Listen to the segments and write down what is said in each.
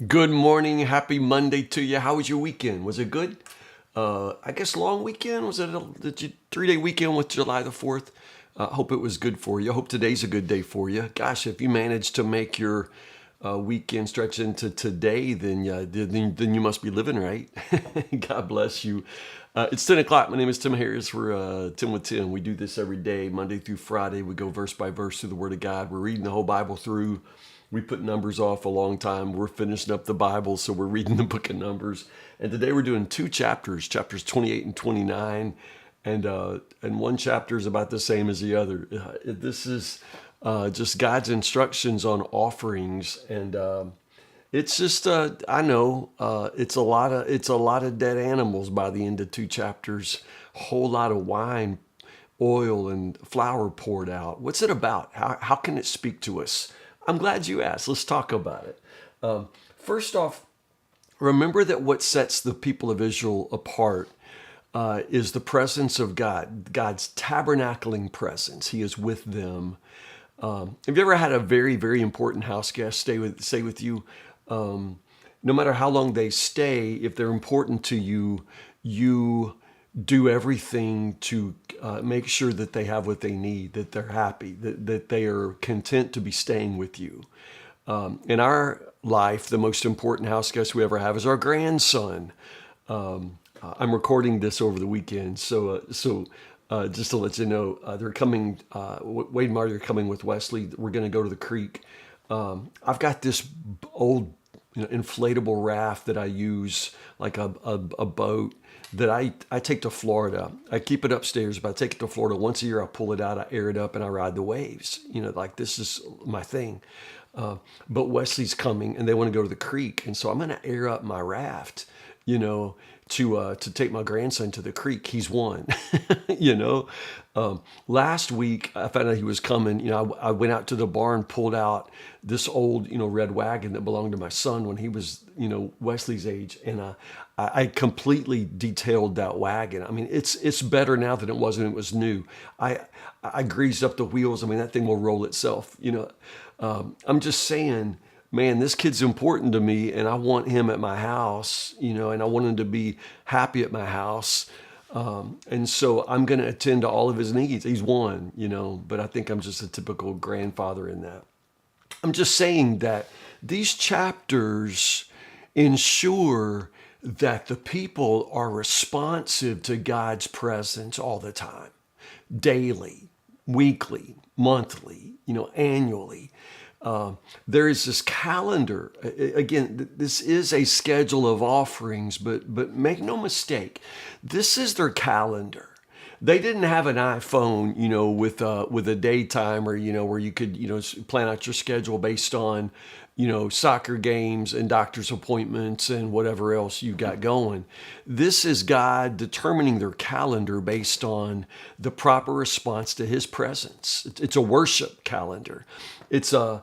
Good morning. Happy Monday to you. How was your weekend? Was it good? I guess long weekend. Was it a 3-day weekend with July the 4th? Hope it was good for you. Hope today's a good day for you. Gosh, if you managed to make your weekend stretch into today, then you must be living right. God bless you. It's 10 o'clock. My name is Tim Harris. We're 10 with Tim. We do this every day, Monday through Friday. We go verse by verse through the Word of God. We're reading the whole Bible through. We put Numbers off a long time. We're finishing up the Bible, so we're reading the book of Numbers. And today we're doing two chapters, chapters 28 and 29. And one chapter is about the same as the other. This is just God's instructions on offerings, and it's just I know it's a lot of dead animals by the end of two chapters. Whole lot of wine, oil, and flour poured out. What's it about? How can it speak to us? I'm glad you asked. Let's talk about it. First off, remember that what sets the people of Israel apart is the presence of God, God's tabernacling presence. He is with them. Have you ever had a very, very important house guest stay with you? No matter how long they stay, if they're important to you, you do everything to make sure that they have what they need, that they're happy, that they are content to be staying with you. In our life, the most important house guest we ever have is our grandson. I'm recording this over the weekend, so just to let you know, they're coming. Wade and Marty are coming with Wesley. We're going to go to the creek. I've got this old, inflatable raft that I use like a boat that I take to Florida. I keep it upstairs, but I take it to Florida once a year. I pull it out, I air it up, and I ride the waves. Like this is my thing. But Wesley's coming, and they want to go to the creek, and so I'm going to air up my raft. To take my grandson to the creek. He's one. you know. Last week I found out he was coming. I went out to the barn, pulled out this old, red wagon that belonged to my son when he was, Wesley's age, and I completely detailed that wagon. I mean, it's better now than it was when it was new. I greased up the wheels. I mean, that thing will roll itself. I'm just saying, man, this kid's important to me, and I want him at my house, and I want him to be happy at my house. And so I'm going to attend to all of his needs. He's one, but I think I'm just a typical grandfather in that. I'm just saying that these chapters ensure that the people are responsive to God's presence all the time, daily, weekly, monthly, annually. There is this calendar. Again, this is a schedule of offerings, but make no mistake, this is their calendar. They didn't have an iPhone, with a day timer, where you could, plan out your schedule based on, soccer games and doctor's appointments and whatever else you got going. This is God determining their calendar based on the proper response to His presence. It's a worship calendar. It's a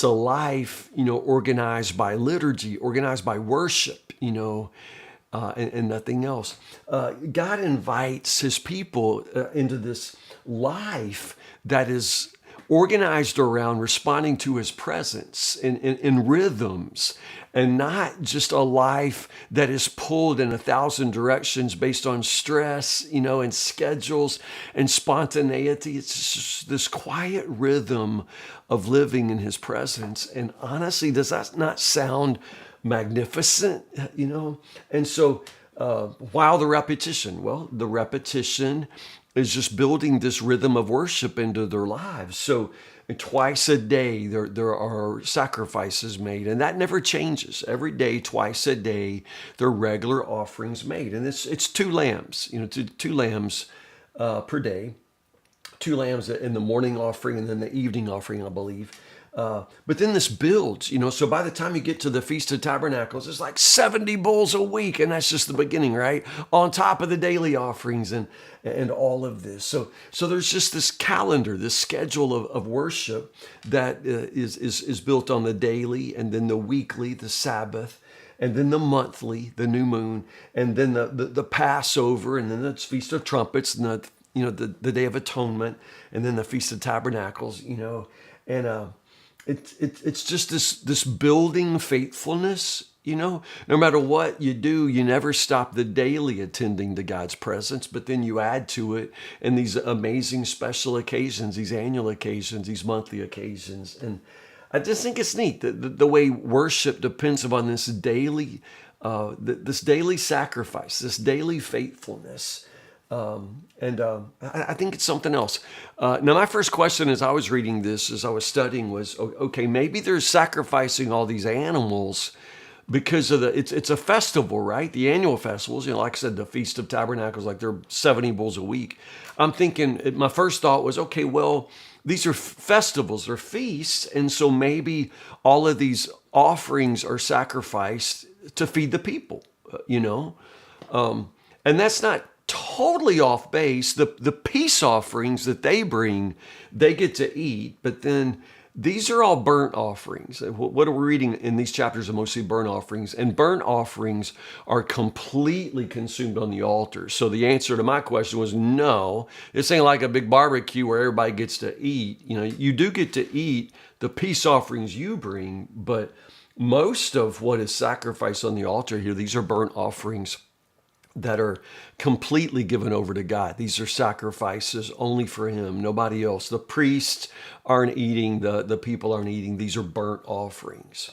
life, organized by liturgy, organized by worship, and nothing else. God invites His people into this life that is organized around responding to His presence in rhythms, and not just a life that is pulled in 1,000 directions based on stress, and schedules and spontaneity. It's just this quiet rhythm of living in His presence. And honestly, does that not sound magnificent? And so, while the repetition? Well, the repetition is just building this rhythm of worship into their lives. So twice a day, there are sacrifices made, and that never changes. Every day, twice a day, there are regular offerings made, and it's two lambs, two lambs per day, two lambs in the morning offering and then the evening offering, I believe. But then this builds, so by the time you get to the Feast of Tabernacles, it's like 70 bulls a week, and that's just the beginning, right? On top of the daily offerings and all of this. So there's just this calendar, this schedule of worship that is built on the daily, and then the weekly, the Sabbath, and then the monthly, the new moon, and then the Passover, and then the Feast of Trumpets, and the Day of Atonement, and then the Feast of Tabernacles, and it's just this building faithfulness. No matter what you do, you never stop the daily attending to God's presence, but then you add to it in these amazing special occasions, these annual occasions, these monthly occasions. And I just think it's neat that the way worship depends upon this daily sacrifice, this daily faithfulness. I think it's something else. Now, my first question as I was reading this, as I was studying, was okay, maybe they're sacrificing all these animals because of it's a festival, right? The annual festivals, like I said, the Feast of Tabernacles, like they're 70 bulls a week. I'm thinking, my first thought was, okay, well, these are festivals, they're feasts, and so maybe all of these offerings are sacrificed to feed the people, and that's not totally off base. The peace offerings that they bring, they get to eat, but then these are all burnt offerings. What are we reading in these chapters are mostly burnt offerings, and burnt offerings are completely consumed on the altar. So the answer to my question was no. This ain't like a big barbecue where everybody gets to eat. You do get to eat the peace offerings you bring, but most of what is sacrificed on the altar here, these are burnt offerings that are completely given over to God. These are sacrifices only for Him, nobody else. The priests aren't eating, the people aren't eating. These are burnt offerings.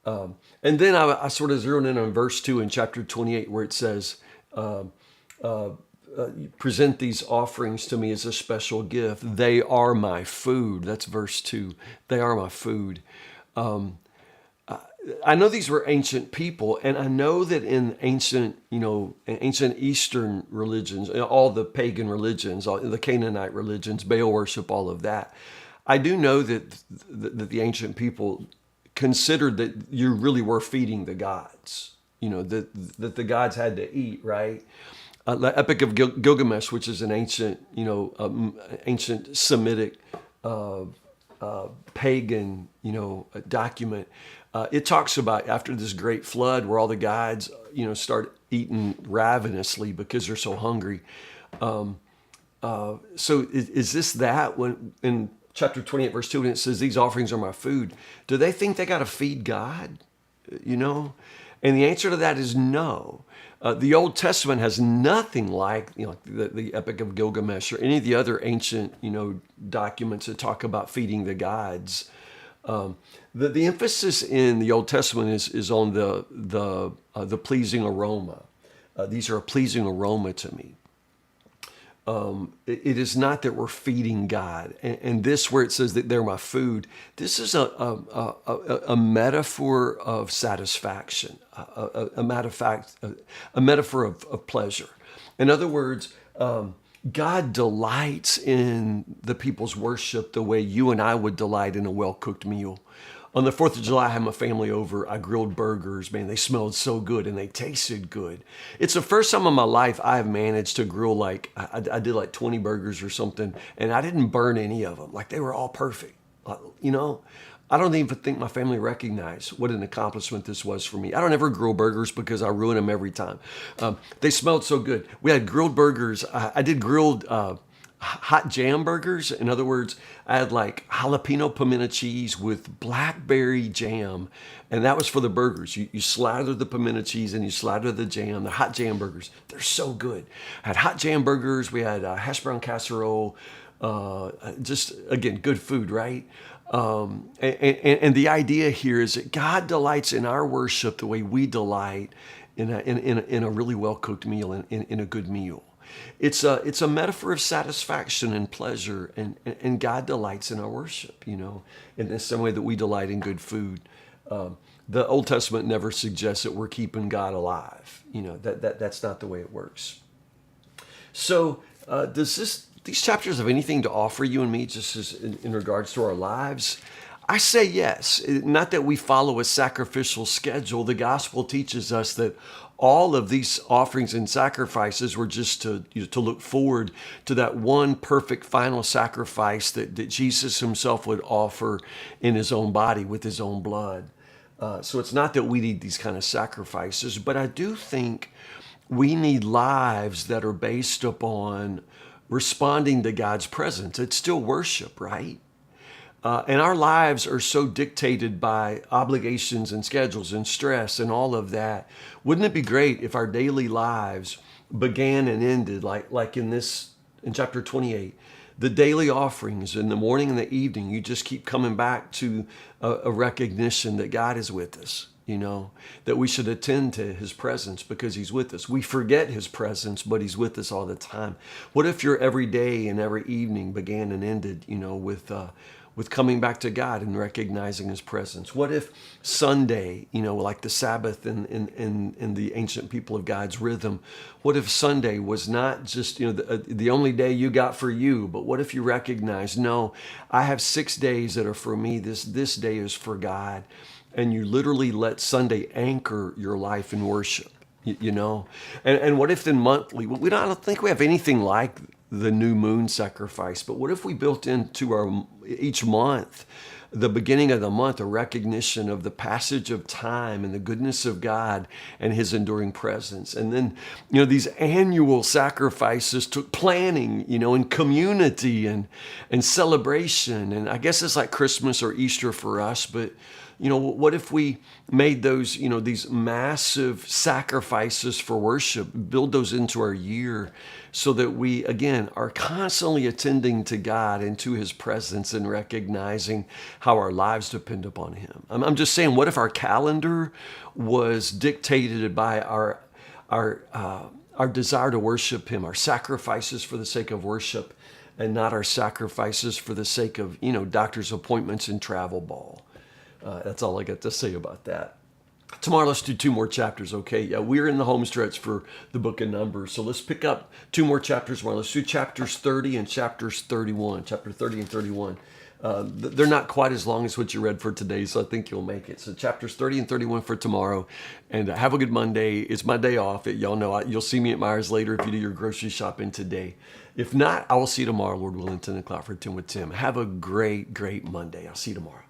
And then I sort of zeroed in on verse 2 in chapter 28 where it says, present these offerings to me as a special gift. They are my food. That's verse 2. They are my food. I know these were ancient people, and I know that in ancient Eastern religions, all the pagan religions, all the Canaanite religions, Baal worship, all of that. I do know that the ancient people considered that you really were feeding the gods. That the gods had to eat, right? The Epic of Gilgamesh, which is an ancient, ancient Semitic pagan, document. It talks about after this great flood where all the gods, start eating ravenously because they're so hungry. So is this that when in chapter 28, verse 2, when it says, these offerings are my food, do they think they got to feed God? And the answer to that is no. The Old Testament has nothing like the Epic of Gilgamesh or any of the other ancient documents that talk about feeding the gods. The emphasis in the Old Testament is on the pleasing aroma. These are a pleasing aroma to me. It is not that we're feeding God, and this where it says that they're my food. This is a metaphor of satisfaction, a metaphor of pleasure. In other words, God delights in the people's worship the way you and I would delight in a well-cooked meal. On the 4th of July, I had my family over. I grilled burgers. Man, they smelled so good and they tasted good. It's the first time in my life I've managed to grill I did like 20 burgers or something, and I didn't burn any of them. Like they were all perfect. I don't even think my family recognized what an accomplishment this was for me. I don't ever grill burgers because I ruin them every time. They smelled so good. We had grilled burgers. I did grilled hot jam burgers. In other words, I had like jalapeno pimento cheese with blackberry jam, and that was for the burgers. You slather the pimento cheese and you slather the jam, the hot jam burgers. They're so good. I had hot jam burgers. We had hash brown casserole. Just, again, good food, right? And the idea here is that God delights in our worship the way we delight in a really well-cooked meal, in a good meal. It's a metaphor of satisfaction and pleasure, and God delights in our worship, in the same way that we delight in good food. The Old Testament never suggests that we're keeping God alive. That's not the way it works. So does these chapters have anything to offer you and me just as in regards to our lives? I say yes. Not that we follow a sacrificial schedule. The gospel teaches us that all of these offerings and sacrifices were just to look forward to that one perfect final sacrifice that Jesus himself would offer in his own body with his own blood. So it's not that we need these kind of sacrifices, but I do think we need lives that are based upon responding to God's presence. It's still worship, right? And our lives are so dictated by obligations and schedules and stress and all of that. Wouldn't it be great if our daily lives began and ended like in chapter 28, the daily offerings in the morning and the evening, you just keep coming back to a recognition that God is with us, that we should attend to his presence because he's with us. We forget his presence, but he's with us all the time. What if your every day and every evening began and ended, with coming back to God and recognizing his presence? What if Sunday, like the Sabbath in the ancient people of God's rhythm, what if Sunday was not just, the only day you got for you, but what if you recognize, no, I have 6 days that are for me. This day is for God. And you literally let Sunday anchor your life in worship, And what if then monthly, I don't think we have anything like the new moon sacrifice, but what if we built into each month, the beginning of the month, a recognition of the passage of time and the goodness of God and his enduring presence. And then, these annual sacrifices took planning, and community and celebration. And I guess it's like Christmas or Easter for us, but what if we made those, these massive sacrifices for worship, build those into our year so that we, again, are constantly attending to God and to his presence and recognizing how our lives depend upon him. I'm just saying, what if our calendar was dictated by our desire to worship him, our sacrifices for the sake of worship, and not our sacrifices for the sake of, doctor's appointments and travel ball? That's all I got to say about that. Tomorrow, let's do 2 more chapters, okay? Yeah, we're in the home stretch for the book of Numbers. So let's pick up 2 more chapters tomorrow. Let's do chapters 30 and chapters 31, chapter 30 and 31. They're not quite as long as what you read for today, so I think you'll make it. So chapters 30 and 31 for tomorrow. And have a good Monday. It's my day off. Y'all know you'll see me at Myers later if you do your grocery shopping today. If not, I will see you tomorrow, Lord willing, 10 o'clock for 10 with Tim. Have a great, great Monday. I'll see you tomorrow.